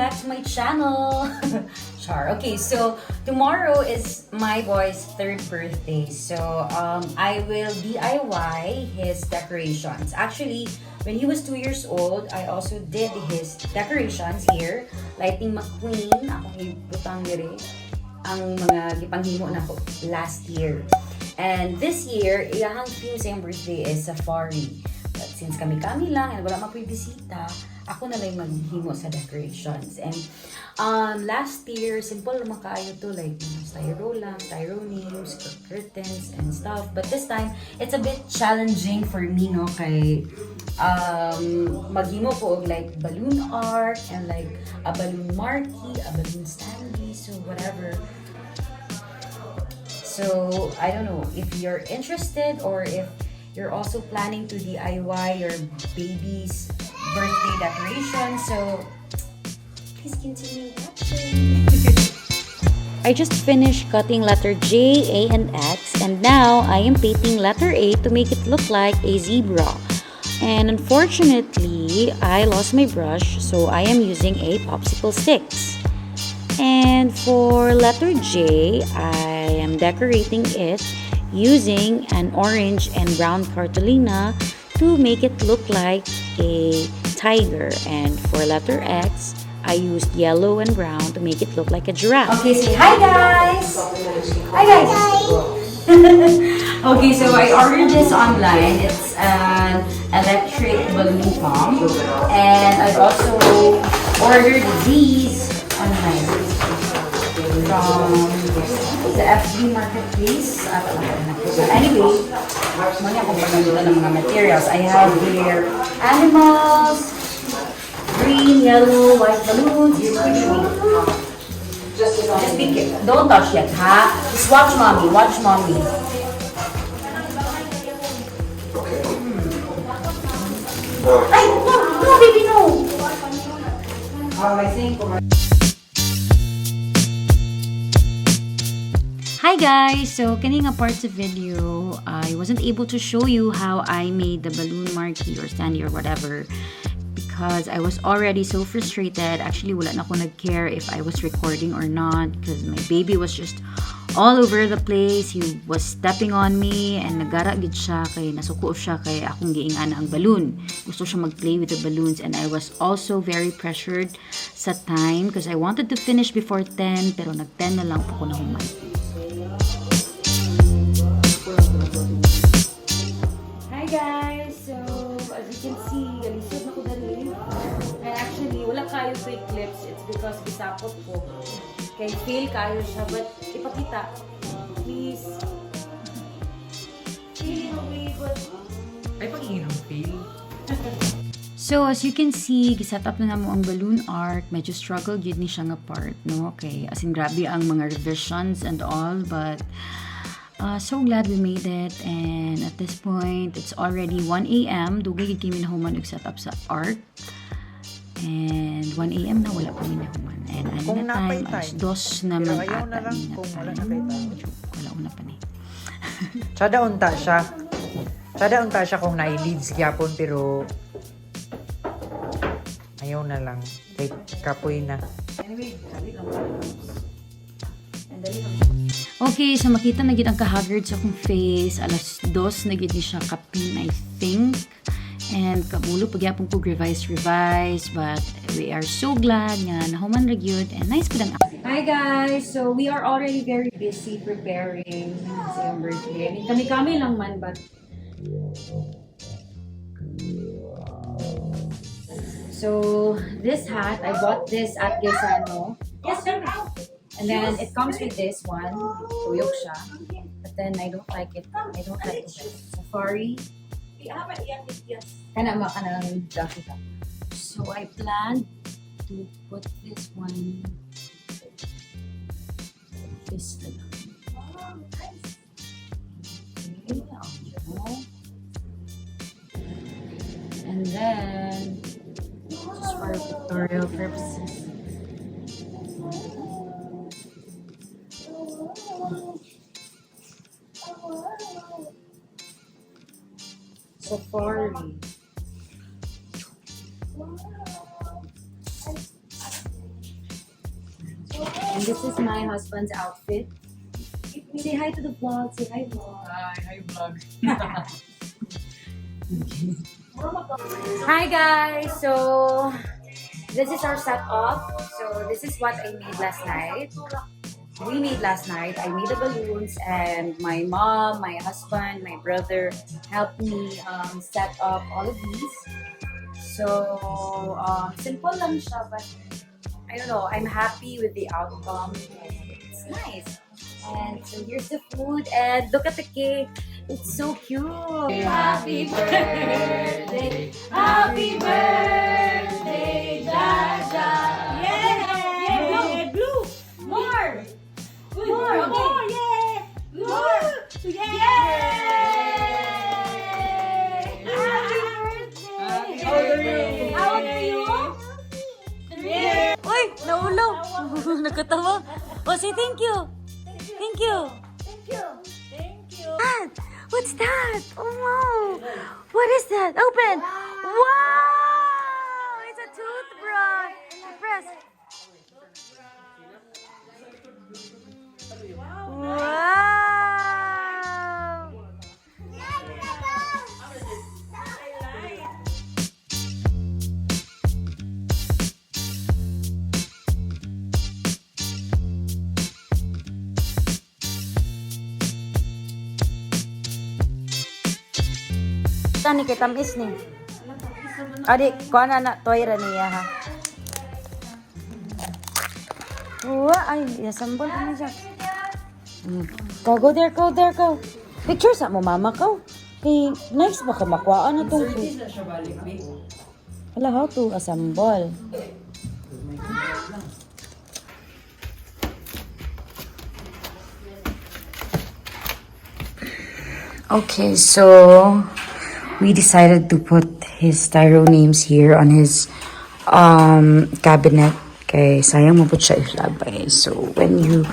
back to my channel. Char. Okay, so tomorrow is my boy's 3rd birthday. So I will DIY his decorations. Actually, when he was 2 years old, I also did his decorations here. Lighting McQueen, akong ibutang diri ang mga gipanghimo na ko last year. And this year, iyahang theme sa yung birthday is safari. But since kami-kami lang and wala mapibisita, ako na lang maghimo sa decorations. And last year, simple naman kaayo to, like styro lang, styroneams, curtains, and stuff. But this time, it's a bit challenging for me, no? Kay maghimo ko og like balloon art and like a balloon marquee, a balloon standee, so whatever. So, I don't know if you're interested or if you're also planning to DIY your baby's birthday decoration. So, please continue watching. I just finished cutting letter J, A, and X, and now I am painting letter A to make it look like a zebra. And unfortunately, I lost my brush, so I am using a popsicle sticks. And for letter J, I am decorating it using an orange and brown cartolina to make it look like a tiger. And for letter X, I used yellow and brown to make it look like a giraffe. Okay, say hi guys! Hi guys! Okay, so I ordered this online. It's an electric balloon pump. And I also ordered these online from the FB Marketplace. Anyway, muna akong pagkagulan ng mga materials. I have here animals, green, yellow, white balloons. Just be careful. Don't touch yet, ha? Just watch mommy. Watch mommy. Ay, no, no, baby, no. I think. Hi guys! So, kaninga parts of video, I wasn't able to show you how I made the balloon marquee or standee or whatever because I was already so frustrated. Actually, wala na ako nag-care if I was recording or not because my baby was just all over the place. He was stepping on me and nagara gid siya kay nasuko siya kay akong giingana ang balloon. Gusto siya mag-play with the balloons and I was also very pressured sa time because I wanted to finish before 10 pero nag-10 na lang po ko nahuman. Hi guys! So, as you can see, galisod na ko dali. And actually, wala kayo fake clips. It's because gisapot ko. Kaya fail kayo siya. But, ipakita. Please. Fail away, but... Ay, pag-iinong fail. So, as you can see, giset up na namo ang balloon art. Medyo struggle yun ni siya nga part, no? Okay, as in, grabe ang mga revisions and all, but so glad we made it. And at this point, it's already 1 a.m. Dugay gid kami nahuman og set up sa art. And 1 a.m. na wala pa ni nahuman. And ano na time, alas 2 naman ata ni na time. Wala una pa ni. Tsada unta siya. Tsada unta siya kung nai-leads gyapon pero ayaw na lang. Like, kapoy na. Anyway, okay, so makita na gid ang ka-haggard sa akong face. Alas 2 na gid ni siya kapin, I think. And kamulo pagyapon ko revise. But we are so glad nga nahuman ra gyud and nice ko lang. Hi guys! So we are already very busy preparing sa yung birthday. I mean, kami-kami lang man, but so this hat, I bought this at Gesano. Yes, sir. And then it comes with this one, tuyok siya. But then I don't like it. I don't like it. Safari. Kana lang jacket. So I plan to put this one this way. Okay. And then just for pictorial purposes. Safari. And this is my husband's outfit. Say hi to the vlog. Say hi, vlog. Hi, vlog. Hi guys! So, this is our setup. So, this is what I made last night. We made last night. I made the balloons and my mom, my husband, my brother helped me set up all of these. So, simple lang siya, but I don't know, I'm happy with the outcome. It's nice. And so here's the food and look at the cake. It's so cute. Happy birthday, happy birthday, Jaja. Yeah, blue. More. More. Yeah. More. Yay! Happy birthday. How old are you? Uy, naulaw. Nagkatawa. Oh, say thank you. Thank you. Thank you. Thank you. Dad, what's that? Oh, wow. What is that? Open. Wow. It's a toothbrush. Press. Wow. Tani kay tamis ni. Adi, kuha na toyra niya ha. Uwa, ay, yasambol ka na siya. Go there, go there, go. Picture sa mo, mama ko. Kay, nice ba ka makuhaan na itong food? Hala, how to assemble? Okay, so we decided to put his styro names here on his cabinet. Okay, sayang mo po siya ilabay. So when you